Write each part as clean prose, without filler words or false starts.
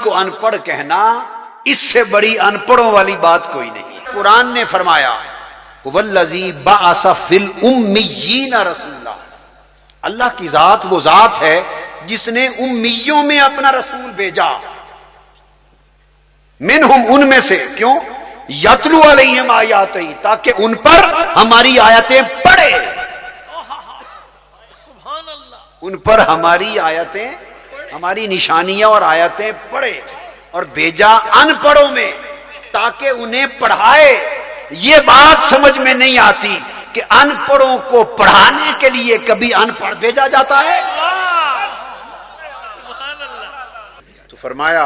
کو ان پڑھ کہنا اس سے بڑی ان پڑھوں والی بات کوئی نہیں۔ قرآن نے فرمایا والذی بعث فی الامیین رسولا، اللہ کی ذات وہ ذات ہے جس نے امیوں میں اپنا رسول بھیجا، منہم ان میں سے، کیوں؟ یتلو علیہم آیاتہ، تاکہ ان پر ہماری آیتیں پڑھے، ان پر ہماری آیتیں، ہماری نشانیاں اور آیتیں پڑھے، اور بھیجا ان پڑھوں میں تاکہ انہیں پڑھائے۔ یہ بات سمجھ میں نہیں آتی کہ ان پڑھوں کو پڑھانے کے لیے کبھی ان پڑھ بھیجا جاتا ہے؟ تو فرمایا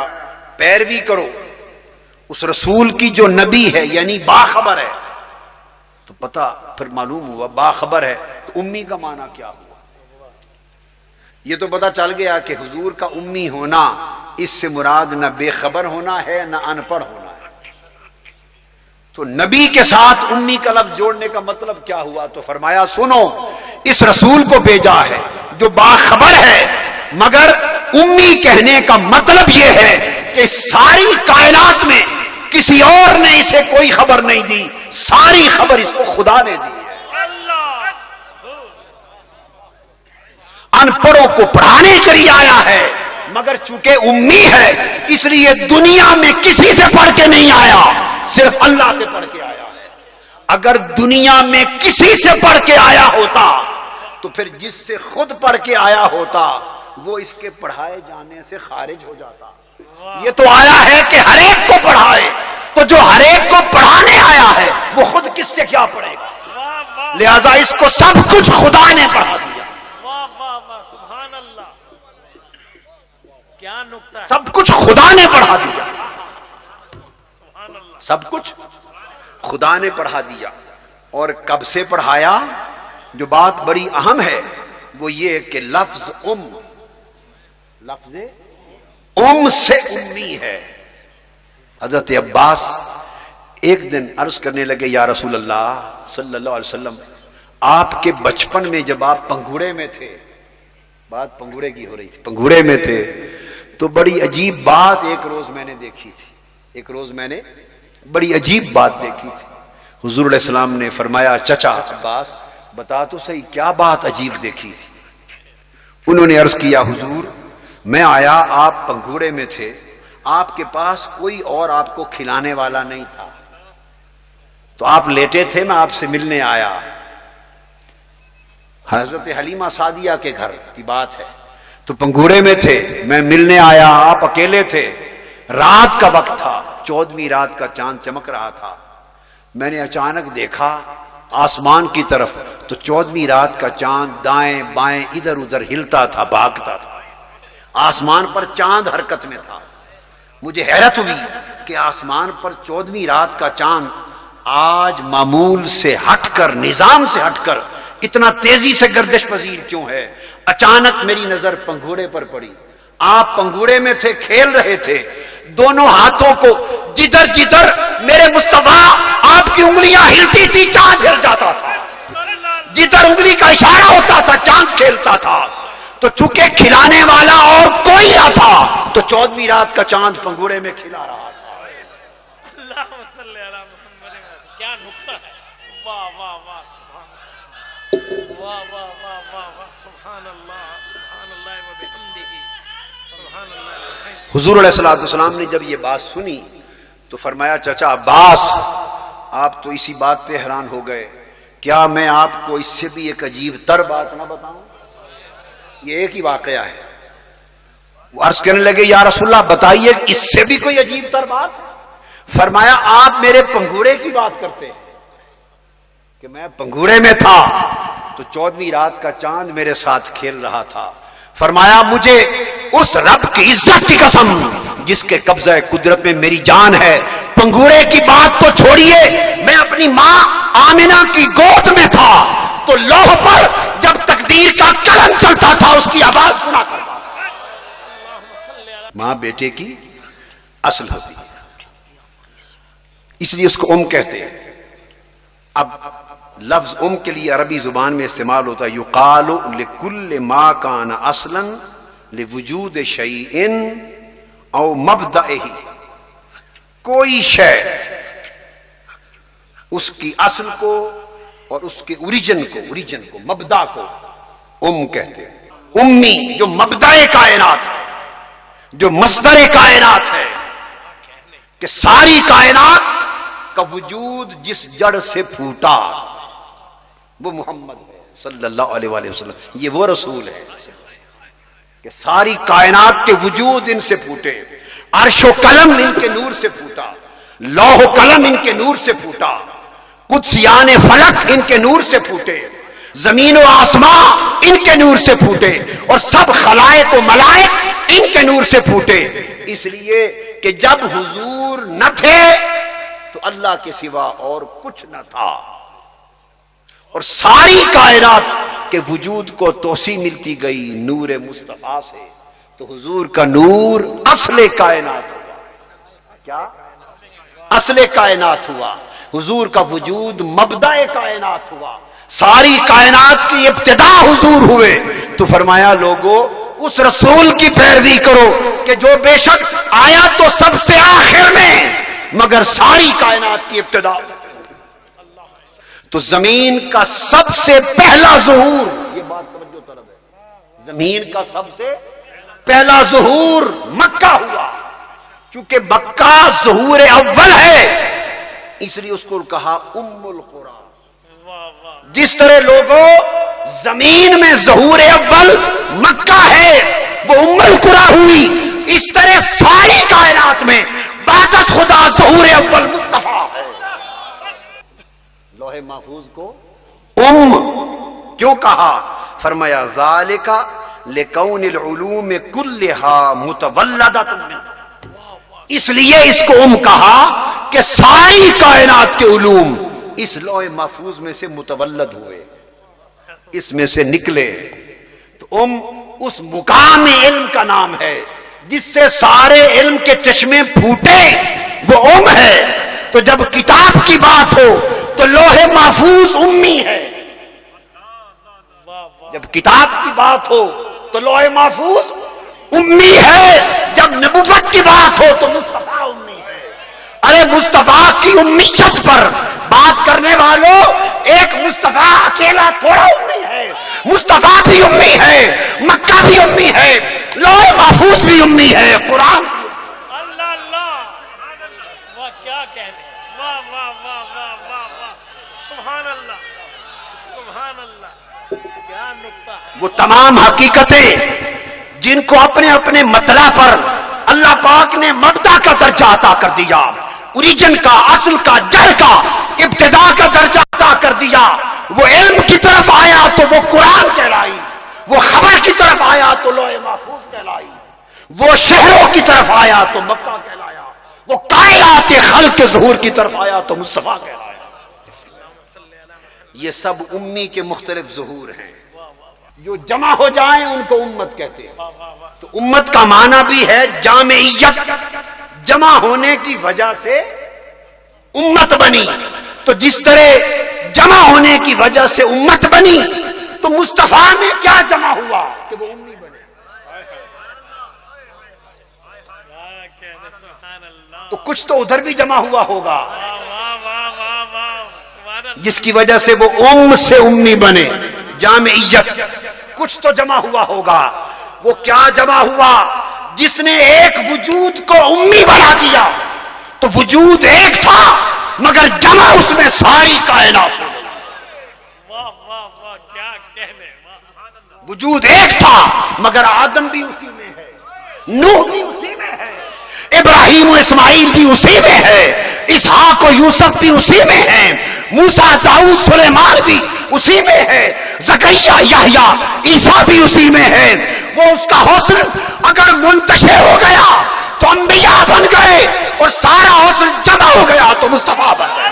پیروی کرو اس رسول کی جو نبی ہے، یعنی باخبر ہے۔ تو پتہ پھر معلوم ہوا باخبر ہے تو امی کا معنی کیا ہوا؟ یہ تو پتہ چل گیا کہ حضور کا امی ہونا اس سے مراد نہ بے خبر ہونا ہے نہ ان پڑھ ہونا ہے۔ تو نبی کے ساتھ امی کا لفظ جوڑنے کا مطلب کیا ہوا؟ تو فرمایا سنو، اس رسول کو بھیجا ہے جو باخبر ہے، مگر امی کہنے کا مطلب یہ ہے کہ ساری کائنات میں کسی اور نے اسے کوئی خبر نہیں دی، ساری خبر اس کو خدا نے دی ہے۔ ان پڑھوں کو پڑھانے کے لیے آیا ہے، مگر چونکہ امی ہے اس لیے دنیا میں کسی سے پڑھ کے نہیں آیا، صرف اللہ سے پڑھ کے آیا ہے۔ اگر دنیا میں کسی سے پڑھ کے آیا ہوتا تو پھر جس سے خود پڑھ کے آیا ہوتا وہ اس کے پڑھائے جانے سے خارج ہو جاتا۔ یہ تو آیا ہے کہ ہر ایک کو پڑھائے، تو جو ہر ایک کو پڑھانے آیا ہے وہ خود کس سے کیا پڑھے گا؟ لہذا اس کو سب کچھ خدا نے پڑھا دیا۔ سبحان اللہ، کیا نکتہ ہے، سب کچھ خدا نے پڑھا دیا، سبحان اللہ، سب کچھ خدا نے پڑھا دیا۔ اور کب سے پڑھایا؟ جو بات بڑی اہم ہے وہ یہ کہ لفظ لفظ سے امی ہے۔ حضرت عباس ایک دن عرض کرنے لگے یا رسول اللہ صلی اللہ علیہ وسلم، آپ کے بچپن میں جب آپ پنگھوڑے میں تھے، بات پنگھوڑے کی ہو رہی تھی، پنگھوڑے میں تھے تو بڑی عجیب بات ایک روز میں نے دیکھی تھی، ایک روز میں نے بڑی عجیب بات دیکھی تھی۔ حضور علیہ السلام نے فرمایا چچا عباس بتا تو صحیح کیا بات عجیب دیکھی تھی؟ انہوں نے عرض کیا حضور میں آیا، آپ پنگھوڑے میں تھے، آپ کے پاس کوئی اور آپ کو کھلانے والا نہیں تھا، تو آپ لیٹے تھے، میں آپ سے ملنے آیا۔ حضرت حلیمہ سعدیہ کے گھر کی بات ہے، تو پنگھوڑے میں تھے، میں ملنے آیا، آپ اکیلے تھے، رات کا وقت تھا، 14ویں رات کا چاند چمک رہا تھا۔ میں نے اچانک دیکھا آسمان کی طرف تو 14ویں رات کا چاند دائیں بائیں ادھر ادھر ہلتا تھا، بھاگتا تھا، آسمان پر چاند حرکت میں تھا۔ مجھے حیرت ہوئی کہ آسمان پر 14ویں رات کا چاند آج معمول سے ہٹ کر، نظام سے ہٹ کر اتنا تیزی سے گردش پذیر کیوں ہے؟ اچانک میری نظر پنگھوڑے پر پڑی، آپ پنگھوڑے میں تھے، کھیل رہے تھے، دونوں ہاتھوں کو جدھر جدھر میرے مصطفیٰ آپ کی انگلیاں ہلتی تھی چاند ہل جاتا تھا، جدھر انگلی کا اشارہ ہوتا تھا چاند کھیلتا تھا۔ تو چونکہ کھلانے والا اور کوئی نہ تھا تو 14ویں رات کا چاند پنگھوڑے میں کھلا رہا تھا۔ اللہم صلی علی محمد، کیا نکتہ ہے، واہ واہ واہ سبحان اللہ، واہ واہ واہ واہ واہ سبحان اللہ، سبحان اللہ و بحمدہ، سبحان اللہ۔ حضور علیہ الصلوۃ والسلام نے جب یہ بات سنی تو فرمایا چچا عباس آپ تو اسی بات پہ حیران ہو گئے، کیا میں آپ کو اس سے بھی ایک عجیب تر بات نہ بتاؤں؟ یہ ایک ہی واقعہ ہے۔ وہ عرض کرنے لگے یا رسول اللہ بتائیے اس سے بھی کوئی عجیب تر بات؟ فرمایا آپ میرے پنگھوڑے کی بات کرتے ہیں کہ میں پنگھوڑے میں تھا تو 14ویں رات کا چاند میرے ساتھ کھیل رہا تھا۔ فرمایا مجھے اس رب کی عزت کی قسم جس کے قبضہ قدرت میں میری جان ہے، پنگھوڑے کی بات تو چھوڑیے، میں اپنی ماں آمنہ کی گود میں تھا تو لوح پر جب تقدیر کا قلم چلتا تھا اس کی آواز سنا کرتا تھا۔ ماں بیٹے کی اصل ہوتی ہے، اس لیے اس کو کہتے ہیں۔ اب لفظ کے لیے عربی زبان میں استعمال ہوتا ہے یقال لکل ما کان اصلا لوجود شیء او مبدئہ، کوئی شے اس کی اصل کو اور اس کے اوریجن کو مبدا کو کہتے ہیں. امی جو مبدأ کائنات ہے، جو مصدر کائنات ہے، کہ ساری کائنات کا وجود جس جڑ سے پھوٹا وہ محمد ہے صلی اللہ علیہ وآلہ وسلم. یہ وہ رسول ہے کہ ساری کائنات کے وجود ان سے پھوٹے. عرش و قلم ان کے نور سے پھوٹا، لوح و قلم ان کے نور سے پھوٹا، قدسیان فلک ان کے نور سے پھوٹے، زمین و آسمان ان کے نور سے پھوٹے، اور سب خلائق و ملائک ان کے نور سے پھوٹے. اس لیے کہ جب حضور نہ تھے تو اللہ کے سوا اور کچھ نہ تھا، اور ساری کائنات کے وجود کو توسیع ملتی گئی نور مصطفیٰ سے. تو حضور کا نور اصل کائنات ہوا. کیا اصل کائنات ہوا؟ حضور کا وجود مبدأ کائنات ہوا. ساری کائنات کی ابتدا حضور ہوئے. تو فرمایا لوگو اس رسول کی پیروی کرو کہ جو بے شک آیا تو سب سے آخر میں مگر ساری کائنات کی ابتدا. تو زمین کا سب سے پہلا ظہور، یہ بات توجہ طلب ہے، زمین کا سب سے پہلا ظہور مکہ ہوا. چونکہ مکہ ظہور اول ہے اس لیے اس کو کہا ام القرآن. جس طرح لوگوں زمین میں ظہور اول مکہ ہے وہ ام القرآن ہوئی، اس طرح ساری کائنات میں بعد از خدا ظہور اول مصطفیٰ ہے. لوح محفوظ کو کیوں کہا؟ فرمایا ذالک لکون العلوم کلھا متولدۃ منہ، اس لیے اس کو کہا کہ ساری کائنات کے علوم اس لوح محفوظ میں سے متولد ہوئے، اس میں سے نکلے. تو اس مقام علم کا نام ہے جس سے سارے علم کے چشمے پھوٹے، وہ ہے. تو جب کتاب کی بات ہو تو لوح محفوظ امی ہے، جب کتاب کی بات ہو تو لوح محفوظ امی ہے، جب نبوت کی بات ہو تو مصطفیٰ امی ہے. ارے مصطفیٰ کی امیت پر بات کرنے والوں، ایک مصطفیٰ اکیلا تھوڑا امی ہے، مصطفیٰ بھی امی ہے، مکہ بھی امی ہے، لوح محفوظ بھی امی ہے، قرآن بھی. اللہ اللہ، واہ کیا کہنے، واہ واہ واہ واہ واہ واہ، سبحان اللہ سبحان اللہ، کیا نکتہ ہے. وہ تمام حقیقتیں جن کو اپنے اپنے مطلع پر اللہ پاک نے مبدا کا درجہ عطا کر دیا، اوریجن کا، اصل کا، جڑ کا، ابتدا کا درجہ عطا کر دیا. وہ علم کی طرف آیا تو وہ قرآن کہلائی، وہ خبر کی طرف آیا تو لوح محفوظ کہلائی، وہ شہروں کی طرف آیا تو مکہ کہلایا، وہ کائنات خلق کے ظہور کی طرف آیا تو مصطفیٰ کہلایا. یہ سب امی کے مختلف ظہور ہیں، جو جمع ہو جائیں ان کو امت کہتے ہیں. تو امت کا معنی بھی ہے جامعیت، جمع ہونے کی وجہ سے امت بنی. تو جس طرح جمع ہونے کی وجہ سے امت بنی تو مصطفیٰ میں کیا جمع ہوا کہ وہ امی بنے. تو کچھ تو ادھر بھی جمع ہوا ہوگا جس کی وجہ سے وہ سے امی بنے، جامعیت. کچھ تو جمع ہوا ہوگا. وہ کیا جمع ہوا؟ جس نے ایک وجود کو امی بنا دیا. تو وجود ایک تھا مگر جمع اس میں ساری کائنات ہو گئی. وجود ایک تھا مگر آدم بھی اسی میں ہے، نوح بھی اسی میں ہے، ابراہیم و اسماعیل بھی اسی میں ہے، اسحاق و یوسف بھی اسی میں ہے، موسیٰ داؤد سلیمان بھی اسی میں ہے، زکریا یحییٰ عیسیٰ بھی اسی میں ہے. وہ اس کا حسن اگر منتشر ہو گیا تو انبیاء بن گئے، اور سارا حسن جمع ہو گیا تو مصطفیٰ بن گئے.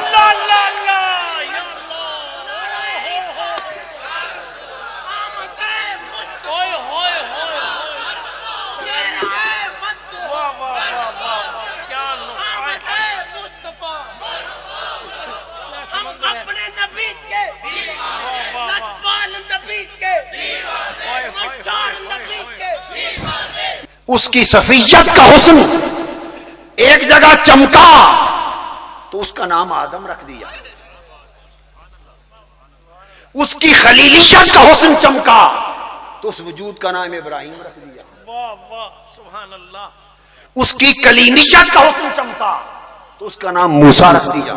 اس کی صفیت کا حسن ایک جگہ چمکا تو اس کا نام آدم رکھ دیا، اس کی خلیلیت کا حسن چمکا تو اس وجود کا نام ابراہیم رکھ دیا، واہ واہ سبحان اللہ، اس کی کلیمیت کا حسن چمکا تو اس کا نام موسیٰ رکھ دیا،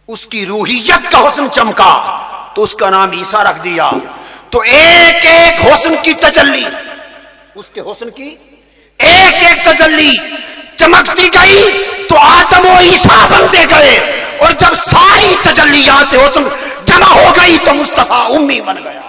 اس کی روحیت کا حسن چمکا تو اس کا نام عیسیٰ رکھ دیا۔ تو ایک ایک حسن کی تجلی، اس کے حسن کی ایک ایک تجلی چمکتی گئی تو آدم و عیسیٰ بنتے گئے، اور جب ساری تجلیات حسن جمع ہو گئی تو مصطفیٰ امی بن گیا۔